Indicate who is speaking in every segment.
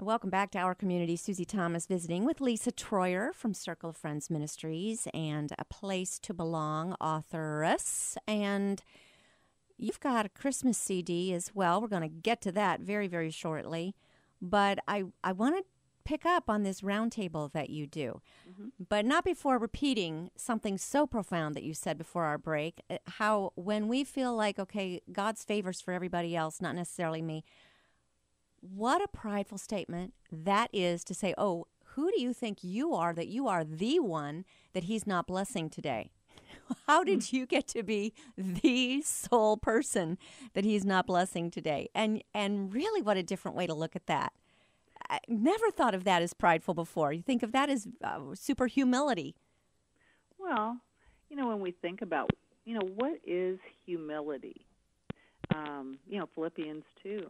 Speaker 1: Welcome back to Our Community. Susie Thomas visiting with Lisa Troyer from Circle of Friends Ministries and A Place to Belong authoress. And you've got a Christmas CD as well. We're going to get to that very, very shortly. But I want to pick up on this roundtable that you do, but not before repeating something so profound that you said before our break, how when we feel like, okay, God's favors for everybody else, not necessarily me, what a prideful statement that is to say, oh, who do you think you are that you are the one that he's not blessing today? How did you get to be the sole person that he's not blessing today? And really, what a different way to look at that. I never thought of that as prideful before. You think of that as super humility.
Speaker 2: Well, when we think about, what is humility? Philippians 2,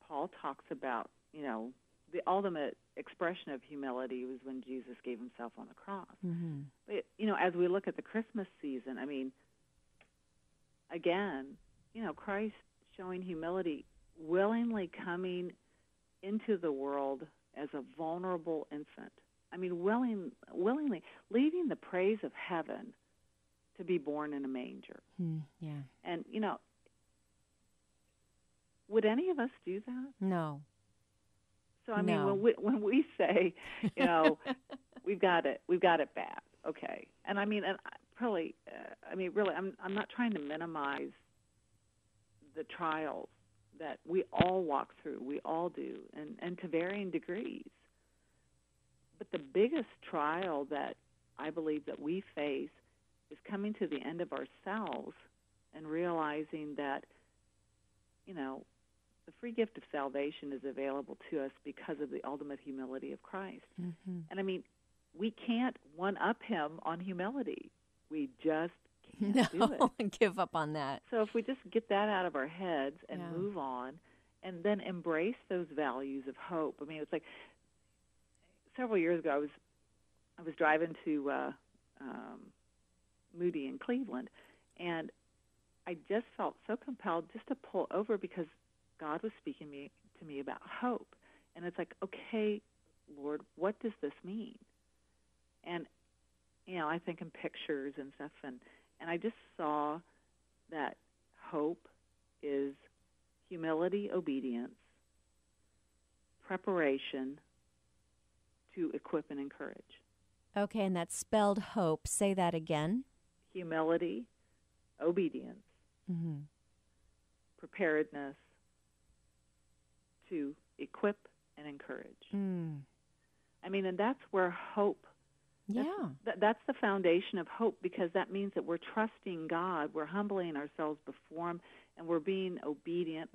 Speaker 2: Paul talks about, the ultimate expression of humility was when Jesus gave himself on the cross.
Speaker 1: Mm-hmm.
Speaker 2: But, as we look at the Christmas season, again, Christ showing humility, willingly coming into the world as a vulnerable infant. Willingly leaving the praise of heaven to be born in a manger.
Speaker 1: Yeah.
Speaker 2: And, would any of us do that?
Speaker 1: No.
Speaker 2: So
Speaker 1: No.
Speaker 2: when we say, we've got it bad, okay. And really, I'm not trying to minimize the trials that we all walk through, we all do, and to varying degrees. But the biggest trial that I believe that we face is coming to the end of ourselves and realizing that, the free gift of salvation is available to us because of the ultimate humility of Christ.
Speaker 1: Mm-hmm.
Speaker 2: And we can't one-up him on humility. We just can't do it.
Speaker 1: Give up on that.
Speaker 2: So if we just get that out of our heads and
Speaker 1: Yeah.
Speaker 2: move on and then embrace those values of hope. It's like several years ago I was driving to Moody in Cleveland, and I just felt so compelled just to pull over because God was speaking to me about hope. And it's like, okay, Lord, what does this mean? And, I think in pictures and stuff, and I just saw that hope is humility, obedience, preparation to equip and encourage.
Speaker 1: Okay, and that's spelled hope. Say that again.
Speaker 2: Humility, obedience, preparedness to equip and encourage. And that's where hope, that's the foundation of hope, because that means that we're trusting God, we're humbling ourselves before him, and we're being obedient.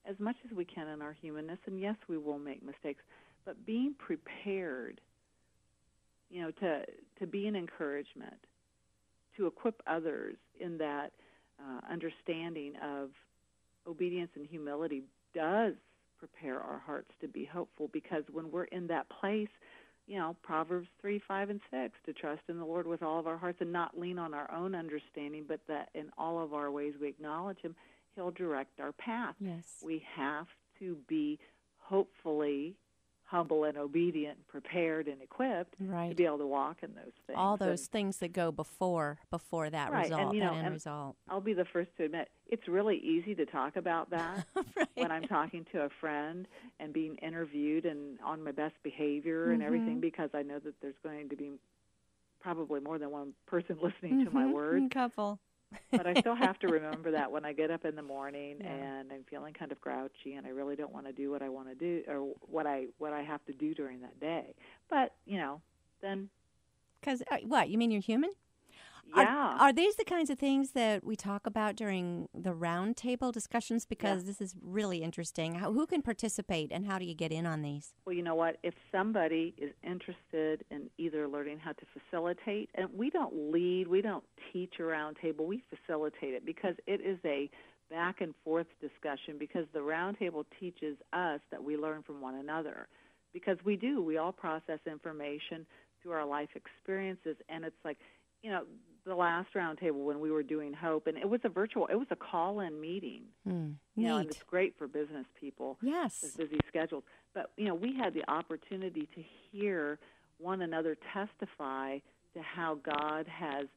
Speaker 2: As much as we can in our humanness, and yes, we will make mistakes, but being prepared, to be an encouragement, to equip others in that understanding of obedience and humility does prepare our hearts to be hopeful, because when we're in that place, Proverbs 3, 5, and 6, to trust in the Lord with all of our hearts and not lean on our own understanding, but that in all of our ways we acknowledge him, he'll direct our path.
Speaker 1: Yes.
Speaker 2: We have to be hopefully humble and obedient, prepared and equipped to be able to walk in those things.
Speaker 1: All those things that go before that result, that end result.
Speaker 2: I'll be the first to admit, it's really easy to talk about that when I'm talking to a friend and being interviewed and on my best behavior and everything, because I know that there's going to be probably more than one person listening to my words.
Speaker 1: Couple.
Speaker 2: But I still have to remember that when I get up in the morning and I'm feeling kind of grouchy and I really don't want to do what I want to do or what I have to do during that day. But, then...
Speaker 1: Because, what, you mean you're human?
Speaker 2: Yeah.
Speaker 1: Are these the kinds of things that we talk about during the roundtable discussions? Because this is really interesting. Who can participate and how do you get in on these?
Speaker 2: Well, you know what? If somebody is interested in either learning how to facilitate, and we don't lead, we don't teach a roundtable, we facilitate it because it is a back and forth discussion, because the roundtable teaches us that we learn from one another. Because we all process information through our life experiences, and it's like, the last roundtable when we were doing Hope, and it was a call-in meeting.
Speaker 1: Neat.
Speaker 2: And it's great for business people
Speaker 1: Yes.
Speaker 2: with busy schedules. But, we had the opportunity to hear one another testify to how God has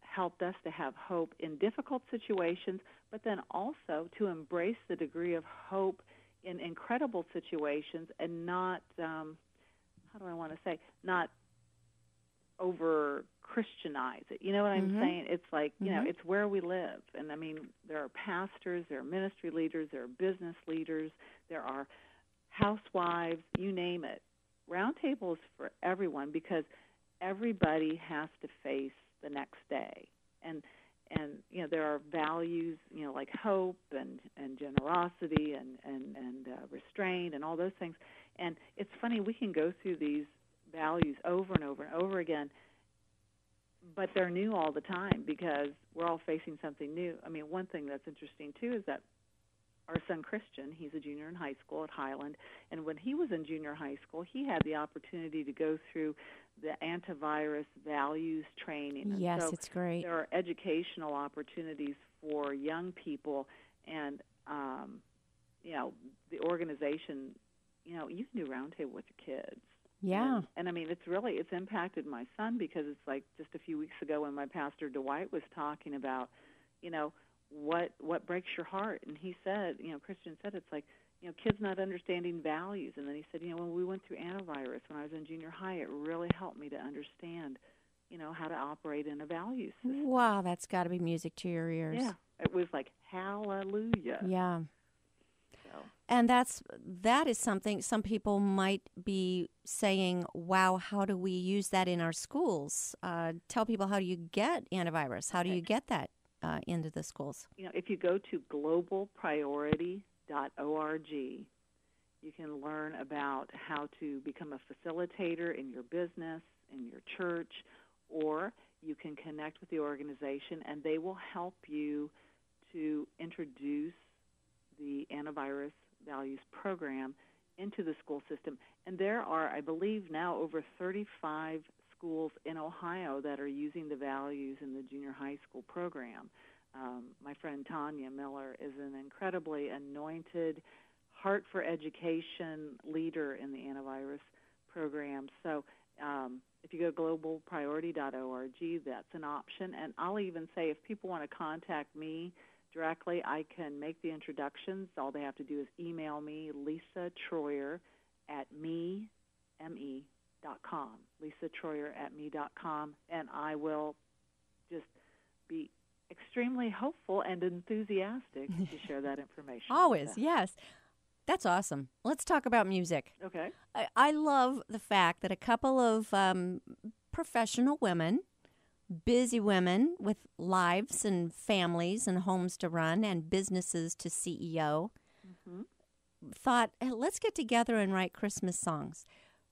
Speaker 2: helped us to have hope in difficult situations, but then also to embrace the degree of hope in incredible situations and not, how do I want to say, not over Christianize it. You know what I'm saying? It's like, it's where we live. And I mean, there are pastors, there are ministry leaders, there are business leaders, there are housewives, you name it. Roundtable is for everyone because everybody has to face the next day. And there are values, like hope and generosity and restraint and all those things. And it's funny, we can go through these values over and over and over again, but they're new all the time because we're all facing something new. I mean, one thing that's interesting, too, is that our son Christian, he's a junior in high school at Highland, and when he was in junior high school, he had the opportunity to go through the antivirus values training. And
Speaker 1: yes,
Speaker 2: so
Speaker 1: it's great.
Speaker 2: there are educational opportunities for young people, and, the organization, you can do Roundtable with your kids.
Speaker 1: Yeah.
Speaker 2: And I mean, it's impacted my son because it's like just a few weeks ago when my pastor Dwight was talking about, what breaks your heart. And he said, Christian said, it's like, kids not understanding values. And then he said, when we went through antivirus when I was in junior high, it really helped me to understand, how to operate in a values system.
Speaker 1: Wow, that's got to be music to your ears.
Speaker 2: Yeah. It was like, hallelujah.
Speaker 1: Yeah.
Speaker 2: So.
Speaker 1: And that is something some people might be saying, wow, how do we use that in our schools? Tell people, how do you get antivirus? How do you get that into the schools?
Speaker 2: If you go to globalpriority.org, you can learn about how to become a facilitator in your business, in your church, or you can connect with the organization and they will help you to introduce the antivirus values program into the school system. And there are, I believe now, over 35 schools in Ohio that are using the values in the junior high school program. My friend Tanya Miller is an incredibly anointed, heart for education leader in the antivirus program. So if you go to globalpriority.org, that's an option. And I'll even say if people want to contact me directly, I can make the introductions. All they have to do is email me, Lisa Troyer at me.com, Lisa Troyer at me.com, and I will just be extremely hopeful and enthusiastic to share that information.
Speaker 1: Always, yes. That's awesome. Let's talk about music.
Speaker 2: Okay.
Speaker 1: I love the fact that a couple of professional women, busy women with lives and families and homes to run and businesses to CEO, thought, hey, let's get together and write Christmas songs.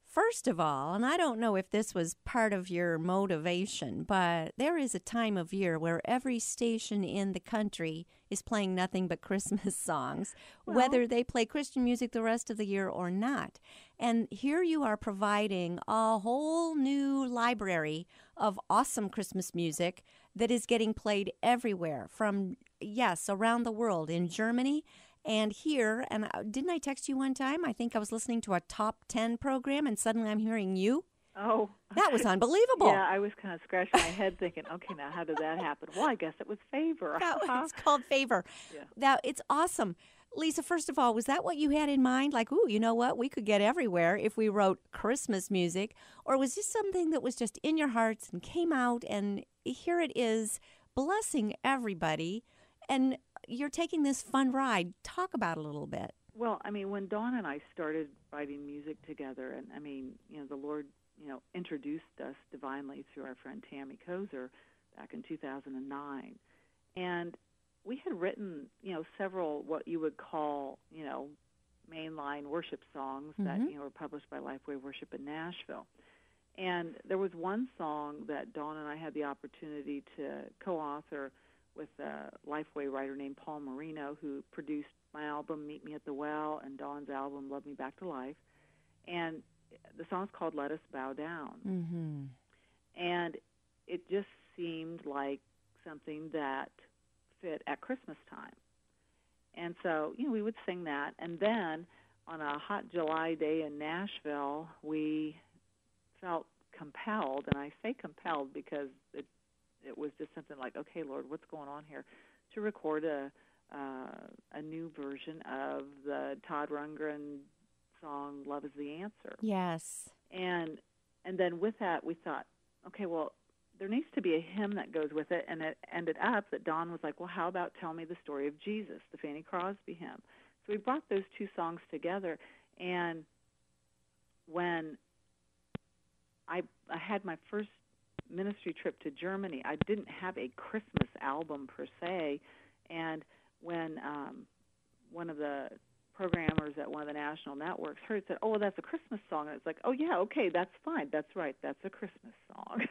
Speaker 1: First of all, and I don't know if this was part of your motivation, but there is a time of year where every station in the country is playing nothing but Christmas songs, whether they play Christian music the rest of the year or not. And here you are providing a whole new library of awesome Christmas music that is getting played everywhere from, yes, around the world, in Germany and here. And didn't I text you one time? I think I was listening to a top 10 program and suddenly I'm hearing you.
Speaker 2: Oh.
Speaker 1: That was unbelievable.
Speaker 2: Yeah, I was kind of scratching my head thinking, okay, now how did that happen? Well, I guess it was Favor.
Speaker 1: It's called Favor.
Speaker 2: Yeah.
Speaker 1: Now, it's awesome. Lisa, first of all, was that what you had in mind? Like, ooh, you know what? We could get everywhere if we wrote Christmas music. Or was this something that was just in your hearts and came out and here it is blessing everybody? And you're taking this fun ride. Talk about it a little bit.
Speaker 2: Well, I mean, when Dawn and I started writing music together, and I mean, the Lord, introduced us divinely through our friend Tammy Kozer back in 2009. And we had written, several what you would call, mainline worship songs that, were published by Lifeway Worship in Nashville. And there was one song that Dawn and I had the opportunity to co-author with a Lifeway writer named Paul Marino, who produced my album, Meet Me at the Well, and Dawn's album, Love Me Back to Life. And the song's called Let Us Bow Down.
Speaker 1: Mm-hmm.
Speaker 2: And it just seemed like something that fit at Christmas time. And so, we would sing that. And then on a hot July day in Nashville, we felt compelled, and I say compelled because it was just something like, okay, Lord, what's going on here, to record a new version of the Todd Rundgren song "Love Is the Answer."
Speaker 1: Yes.
Speaker 2: And then with that, we thought, okay, well, there needs to be a hymn that goes with it, and it ended up that Dawn was like, well, how about "Tell Me the Story of Jesus," the Fanny Crosby hymn. So we brought those two songs together, and when I had my first ministry trip to Germany, I didn't have a Christmas album per se, and when one of the programmers at one of the national networks heard it, said, oh, well, that's a Christmas song. And it's like, oh, yeah, okay, that's fine. That's right. That's a Christmas song.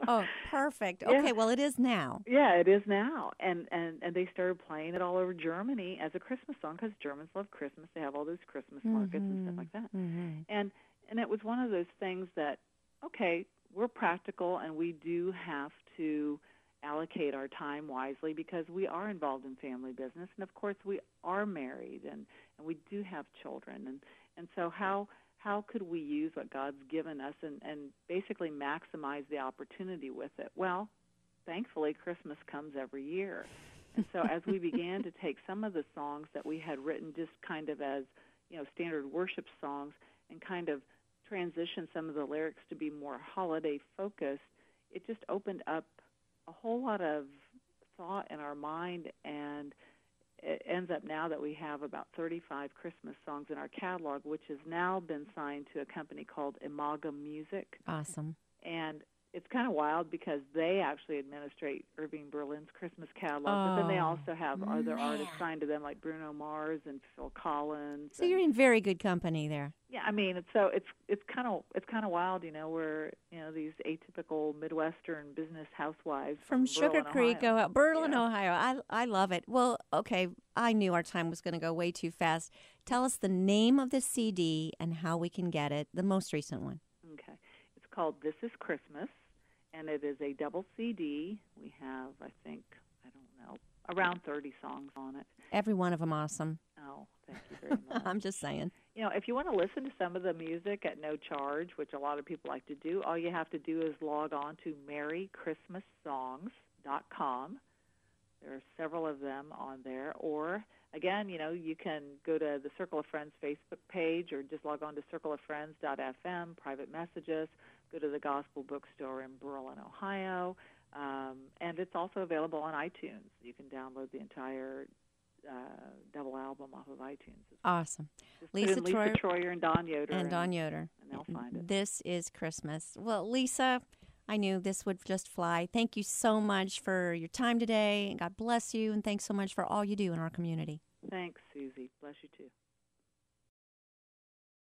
Speaker 1: Oh, perfect.
Speaker 2: Yeah.
Speaker 1: Okay, well, it is now.
Speaker 2: Yeah, it is now. And they started playing it all over Germany as a Christmas song because Germans love Christmas. They have all those Christmas markets and stuff like that.
Speaker 1: Mm-hmm.
Speaker 2: And it was one of those things that, okay, we're practical and we do have to allocate our time wisely because we are involved in family business, and of course we are married and we do have children, and so how could we use what God's given us and basically maximize the opportunity with it? Well, thankfully Christmas comes every year. And so as we began to take some of the songs that we had written just kind of as, standard worship songs and kind of transition some of the lyrics to be more holiday focused, it just opened up a whole lot of thought in our mind, and it ends up now that we have about 35 Christmas songs in our catalog, which has now been signed to a company called Imago Music.
Speaker 1: Awesome.
Speaker 2: And it's kind of wild because they actually administrate Irving Berlin's Christmas catalog, but then they also have other artists signed to them like Bruno Mars and Phil Collins.
Speaker 1: So you're in very good company there.
Speaker 2: Yeah, I mean, it's kind of wild, we're these atypical Midwestern business housewives
Speaker 1: from Sugar
Speaker 2: Berlin,
Speaker 1: Creek,
Speaker 2: Ohio.
Speaker 1: Berlin, Ohio. I love it. Well, okay, I knew our time was going to go way too fast. Tell us the name of the CD and how we can get it, the most recent one.
Speaker 2: Okay, it's called "This Is Christmas," and it is a double CD. We have, I think, around 30 songs on it.
Speaker 1: Every one of them awesome.
Speaker 2: Oh, thank you very much.
Speaker 1: I'm just saying.
Speaker 2: If you want to listen to some of the music at no charge, which a lot of people like to do, all you have to do is log on to merrychristmassongs.com. There are several of them on there. Or, again, you can go to the Circle of Friends Facebook page or just log on to circleoffriends.fm, private messages, go to the Gospel Bookstore in Berlin, Ohio. And it's also available on iTunes. You can download the entire double album off of iTunes.
Speaker 1: Awesome.
Speaker 2: Just Lisa Troyer and Don Yoder.
Speaker 1: And Don Yoder.
Speaker 2: And they'll find it.
Speaker 1: This is Christmas. Well, Lisa, I knew this would just fly. Thank you so much for your time today. God bless you, and thanks so much for all you do in our community.
Speaker 2: Thanks, Susie. Bless you, too.